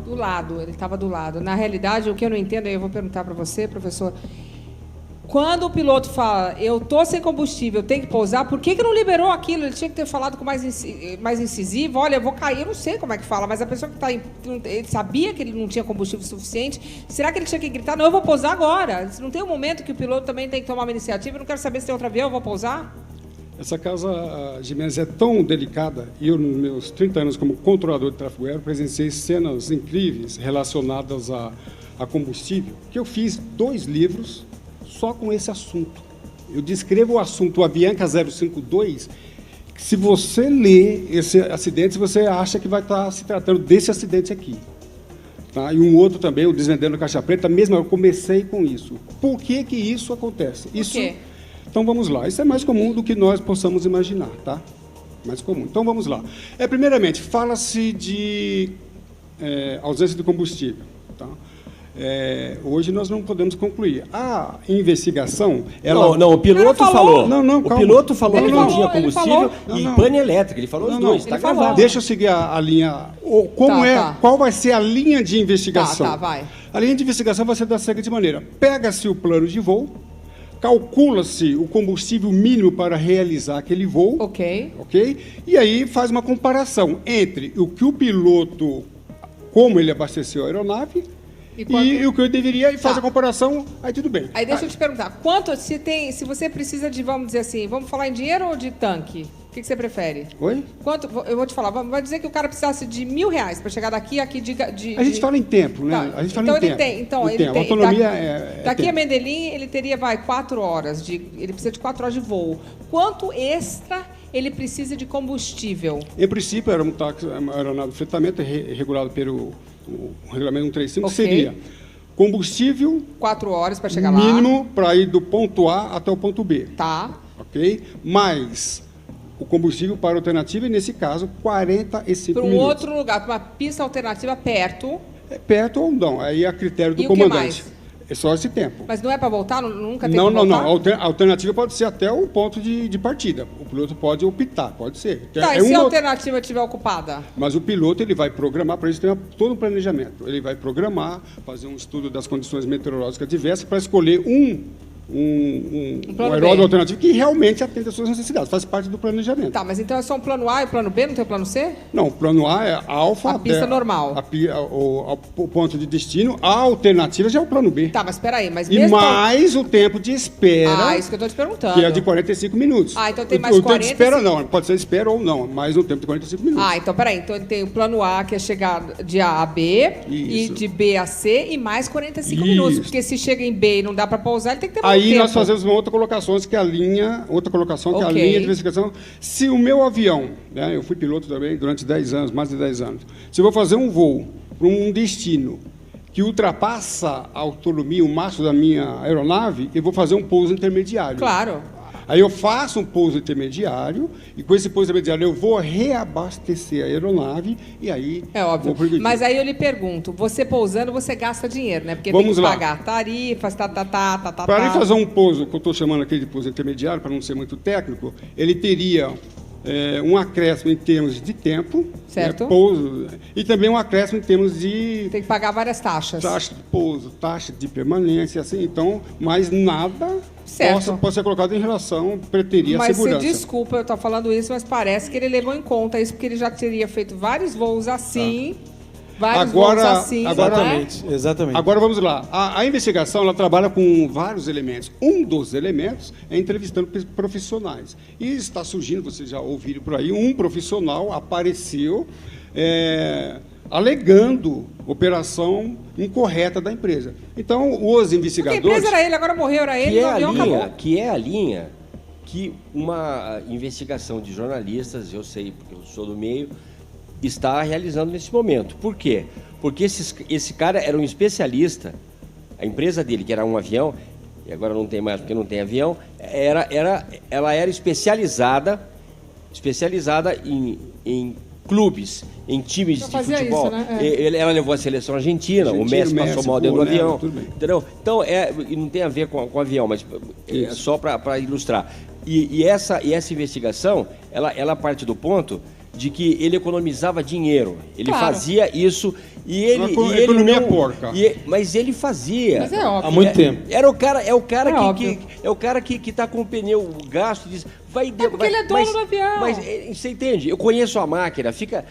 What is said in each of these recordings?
Do lado, ele estava do lado. Na realidade, o que eu não entendo, aí eu vou perguntar para você, professor, quando o piloto fala, eu estou sem combustível, eu tenho que pousar, por que não liberou aquilo? Ele tinha que ter falado com mais incisivo, olha, eu vou cair, eu não sei como é que fala, mas a pessoa que está ele sabia que ele não tinha combustível suficiente, será que ele tinha que gritar, não, eu vou pousar agora? Não tem um momento que o piloto também tem que tomar uma iniciativa, eu não quero saber se tem outro avião, eu vou pousar? Essa causa, Gimenez, é tão delicada, e eu, nos meus 30 anos como controlador de tráfego aéreo, presenciei cenas incríveis relacionadas a combustível, que eu fiz 2 livros só com esse assunto. Eu descrevo o assunto, o Avianca 052, que se você ler esse acidente, você acha que vai estar se tratando desse acidente aqui. Tá? E um outro também, o Desvendando Caixa Preta, mesmo eu comecei com isso. Por que isso acontece? Por quê? Então vamos lá, isso é mais comum do que nós possamos imaginar, tá? Mais comum. Então vamos lá. Primeiramente, fala-se de ausência de combustível, tá? Hoje nós não podemos concluir. A investigação... o piloto falou. Calma. O piloto falou que não tinha ele combustível falou. pane elétrica. Ele falou os dois, está gravado. Deixa eu seguir a linha. Qual vai ser a linha de investigação? Vai. A linha de investigação vai ser da seguinte maneira. Pega-se o plano de voo, calcula-se o combustível mínimo para realizar aquele voo. Ok. E aí faz uma comparação entre o que o piloto, como ele abasteceu a aeronave, e o que eu deveria, e faz a comparação, aí tudo bem. Aí deixa eu te perguntar, se você precisa de, vamos dizer assim, vamos falar em dinheiro ou de tanque? O que você prefere? Oi? Eu vou te falar, vai dizer que o cara precisasse de R$1.000 para chegar daqui aqui A gente fala em tempo, né? Tá. A gente fala em tempo. Ele tem. A autonomia daqui a Medellín, ele teria, 4 horas. Ele precisa de 4 horas de voo. Quanto extra ele precisa de combustível? Em princípio, era uma aeronave de fretamento regulado pelo regulamento 135, que seria combustível... 4 horas para chegar lá. Mínimo para ir do ponto A até o ponto B. Tá. Ok? Mais o combustível para a alternativa, e nesse caso, 45 minutos. Para um outro lugar, para uma pista alternativa perto. Perto ou não, aí é a critério do e comandante. O que mais? É só esse tempo. Mas não é para voltar? Nunca tem que voltar? Não. A alternativa pode ser até o ponto de partida. O piloto pode optar, pode ser. Tá, e se a alternativa estiver ocupada? Mas o piloto ele vai programar, para isso tem todo um planejamento. Ele vai programar, fazer um estudo das condições meteorológicas diversas para escolher um aeródromo alternativo que realmente atende às suas necessidades, faz parte do planejamento. Tá, mas então é só um plano A e plano B, não tem o plano C? Não, o plano A é alfa... A pista normal. O ponto de destino, a alternativa já é o plano B. Tá, mas espera aí, E mais o tempo de espera... isso que eu estou te perguntando. Que é de 45 minutos. Então tem mais 40... O tempo de espera não, pode ser espera ou não, mais um tempo de 45 minutos. Então peraí, então ele tem o plano A, que é chegar de A a B, e de B a C, e mais 45 minutos, porque se chega em B e não dá para pousar, ele tem que ter mais tempo. Aí nós fazemos uma outra colocação, que é a linha de investigação. Se o meu avião, né, eu fui piloto também durante 10 anos, mais de 10 anos, se eu vou fazer um voo para um destino que ultrapassa a autonomia, o máximo da minha aeronave, eu vou fazer um pouso intermediário. Claro. Aí eu faço um pouso intermediário, e com esse pouso intermediário eu vou reabastecer a aeronave, e aí... É óbvio. Mas aí eu lhe pergunto, você pousando, você gasta dinheiro, né? Porque Vamos tem que lá. pagar tarifas, Para ele fazer um pouso, que eu estou chamando aqui de pouso intermediário, para não ser muito técnico, ele teria um acréscimo em termos de tempo, certo? Pouso, e também um acréscimo em termos de... Tem que pagar várias taxas. Taxa de pouso, taxa de permanência, assim, então, mas nada... Certo. Pode ser colocado em relação, preteria a segurança. Mas desculpa eu estar falando isso, mas parece que ele levou em conta isso, porque ele já teria feito vários voos assim, Exatamente. Agora vamos lá. A investigação ela trabalha com vários elementos. Um dos elementos é entrevistando profissionais. E está surgindo, vocês já ouviram por aí, um profissional apareceu alegando operação incorreta da empresa. Então, os investigadores... Porque a empresa era ele, agora morreu, era ele, o avião acabou. Que é a linha que uma investigação de jornalistas, eu sei porque eu sou do meio, está realizando nesse momento. Por quê? Porque esse cara era um especialista, a empresa dele, que era um avião, e agora não tem mais porque não tem avião, ela era especializada em clubes, em times de futebol. Isso, né? Ela levou a seleção argentina, o Messi passou mal dentro do avião. Entendeu? Então, e não tem a ver com o avião, mas é só para ilustrar. E essa investigação, ela parte do ponto de que ele economizava dinheiro. Ele fazia isso E ele, Uma e ele economia não, porca. Mas ele fazia. Mas é óbvio. Há muito tempo. Era o cara, é o cara óbvio. que tá com o pneu gasto e diz, vai porque ele é dono do avião. Mas você entende? Eu conheço a máquina, fica.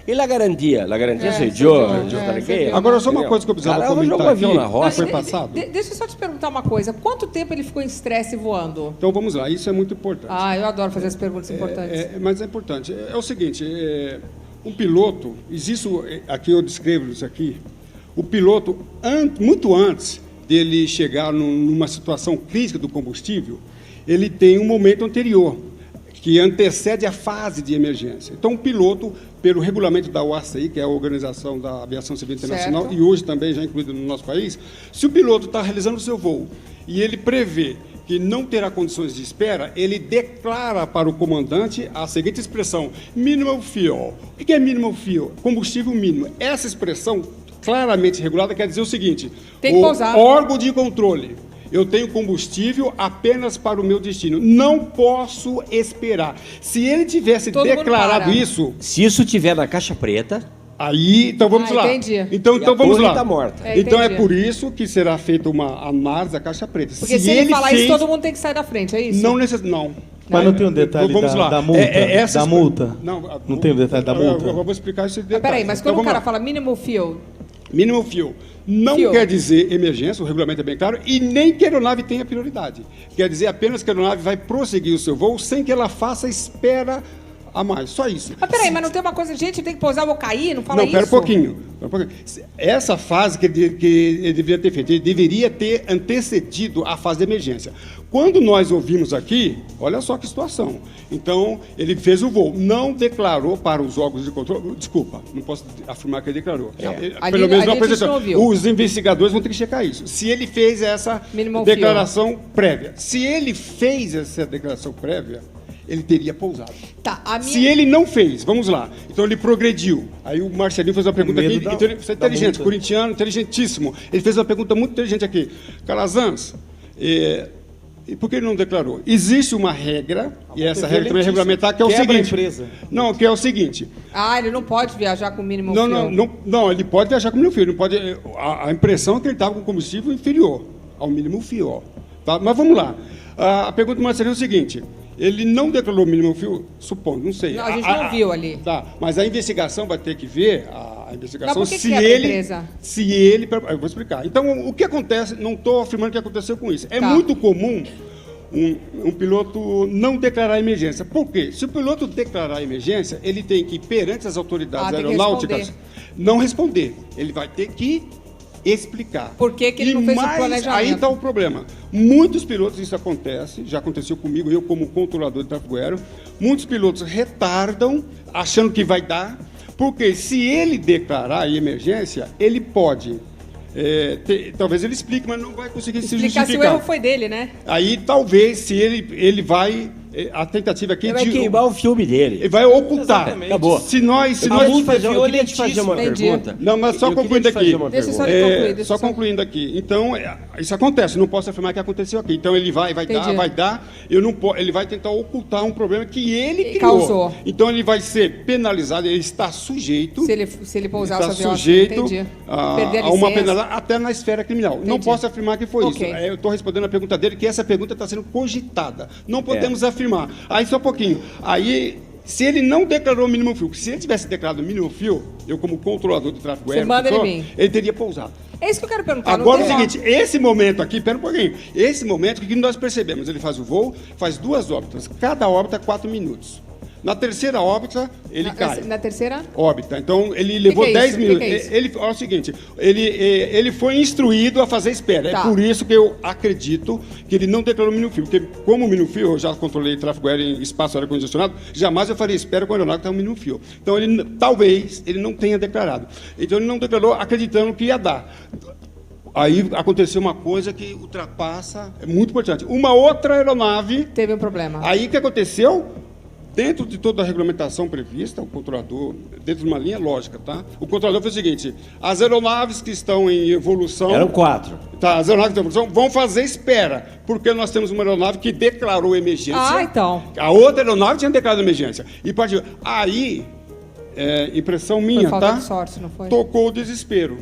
E la garantia? La garantia sou sei eu, eu, tá sei ligado? eu. Agora, só uma coisa que eu precisava Cara, comentar jogou um avião aqui, na roça. foi passado. Deixa eu só te perguntar uma coisa. Quanto tempo ele ficou em estresse voando? Então, vamos lá, isso é muito importante. Ah, eu adoro fazer as perguntas importantes. Mas é importante. É o seguinte, um piloto, existe, aqui eu descrevo isso aqui, o piloto, muito antes dele chegar numa situação crítica do combustível, ele tem um momento anterior, que antecede a fase de emergência. Então, o piloto, pelo regulamento da OACI, que é a Organização da Aviação Civil Internacional, Certo. e hoje também já incluído no nosso país, se o piloto está realizando o seu voo e ele prevê que não terá condições de espera, ele declara para o comandante a seguinte expressão: minimal fuel. O que é minimal fuel? Combustível mínimo. Essa expressão claramente regulada quer dizer o seguinte: Tem que pousar. órgão de controle, eu tenho combustível apenas para o meu destino. Não posso esperar. Se ele tivesse Todo mundo declarado para. isso, Se isso tiver na caixa preta, aí, então vamos lá. Entendi. Então E a vamos torre lá. tá morta. Então é Entendi. por isso que será feita uma análise da caixa preta. Porque se ele falar isso, todo mundo tem que sair da frente, é isso? Não necessariamente. Não. Mas não tem um detalhe Vamos lá. da multa? Essa Da multa? Não tem o detalhe da multa? Eu vou explicar esse detalhe. Mas peraí, mas quando Então, o cara vamos lá. fala minimal fuel, Minimal fuel não Fuel. quer dizer emergência, o regulamento é bem claro, e nem que a aeronave tenha prioridade. Quer dizer apenas que a aeronave vai prosseguir o seu voo sem que ela faça espera a mais. Só isso. mas peraí, mas não tem uma coisa, gente, tem que pousar, eu vou cair, não fala Não, isso? pera um pouquinho. Essa fase que ele deveria ter feito, ele deveria ter antecedido a fase de emergência. Quando nós ouvimos aqui, olha só que situação. Então, ele fez o voo, não declarou para os órgãos de controle. Desculpa, não posso afirmar que ele declarou. Ali- Pelo menos ali não a gente apresentou. não ouviu. Os investigadores vão ter que checar isso. Se ele fez essa Minimal declaração prévia. Se ele fez essa declaração prévia, ele teria pousado. Tá, a minha... Se ele não fez, vamos lá. Então ele progrediu. Aí o Marcelinho fez uma pergunta medo aqui. da- Então, você é da inteligente, multa. corintiano, inteligentíssimo. Ele fez uma pergunta muito inteligente aqui. Calazans, e por que ele não declarou? Existe uma regra, e essa regra também é regulamentar, que é o Quebra a seguinte. empresa. Não, que é o seguinte. Ah, ele não pode viajar com minimal Não, fuel. não, ele pode viajar com o mínimo fio. Ele pode, a impressão é que ele estava com combustível inferior ao mínimo fio. Tá? Mas vamos lá. A pergunta do Marcelinho é o seguinte. Ele não declarou o mínimo fio, supondo, não sei. Não, a gente não viu ali. Tá, mas a investigação vai ter que ver, a investigação, Mas por que se quebra a ele... empresa? Se ele... Eu vou explicar. Então, o que acontece, não estou afirmando que aconteceu com isso. É Tá. muito comum um piloto não declarar a emergência. Por quê? Se o piloto declarar a emergência, ele tem que, perante as autoridades tem que aeronáuticas, responder. não responder. Ele vai ter que explicar. Por que que ele não fez o planejamento? Aí está o problema. Muitos pilotos, isso acontece, já aconteceu comigo, eu como controlador de tráfego aéreo, muitos pilotos retardam, achando que vai dar, porque se ele declarar a emergência, ele pode... talvez ele explique, mas não vai conseguir se Explicar se o justificar. erro foi dele, né? Aí talvez, se ele vai... A tentativa aqui ele vai queimar o filme dele. ele vai ocultar. Exatamente. Acabou. Se nós... Eu queria te fazer uma Entendi. pergunta. Não, mas só Eu queria concluindo te fazer aqui. uma Deixa pergunta. só ele concluir, deixa Só só- concluindo aqui. Então, isso acontece. Não posso afirmar que aconteceu aqui. Então, ele vai Entendi. dar. Eu não ele vai tentar ocultar um problema que ele criou. Causou. Então, ele vai ser penalizado. Ele está sujeito. Se ele pousar o Está seu avião, sujeito entendi. a Perder a uma licença. penalidade até na esfera criminal. Não Entendi. posso afirmar que foi Ok. isso. Eu estou respondendo a pergunta dele, que essa pergunta está sendo cogitada. Não podemos afirmar. Aí, só um pouquinho. Aí, se ele não declarou o mínimo fio, se ele tivesse declarado o mínimo fio, eu como controlador do tráfego Você aéreo, manda ele vir. ele teria pousado. É isso que eu quero perguntar. Agora não é o tem seguinte, esse momento aqui, pera um pouquinho, esse momento, o que nós percebemos? Ele faz o voo, faz 2 órbitas, cada órbita 4 minutos. Na terceira órbita, ele cai. Na terceira? Órbita. Então, ele levou que é 10 isso? minutos. Que é isso? Olha o seguinte, ele foi instruído a fazer espera. Tá. É por isso que eu acredito que ele não declarou o mínimo fio. Porque, como o mínimo fio, eu já controlei tráfego aéreo em espaço aéreo condicionado, jamais eu faria espera com a aeronave que está no mínimo fio. Então, talvez ele não tenha declarado. Então, ele não declarou acreditando que ia dar. Aí aconteceu uma coisa que ultrapassa, é muito importante. Uma outra aeronave, Teve um problema. aí o que aconteceu? Dentro de toda a regulamentação prevista, o controlador, dentro de uma linha lógica, tá? O controlador fez o seguinte: as aeronaves que estão em evolução. Eram 4. Tá, as aeronaves de evolução vão fazer espera, porque nós temos uma aeronave que declarou emergência. Ah, então. A outra aeronave tinha declarado emergência. E partiu. Aí, impressão Foi minha, falta tá? de sorte, não foi? Tocou o desespero.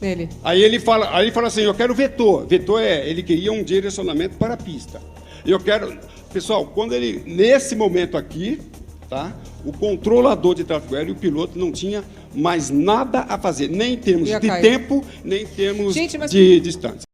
Nele. Aí ele fala assim, eu quero vetor. Vetor ele queria um direcionamento para a pista. Eu quero, pessoal, quando ele nesse momento aqui, tá? O controlador de tráfego aéreo e o piloto não tinha mais nada a fazer, nem em termos Ia de cair. tempo, nem em termos Gente, mas- de distância.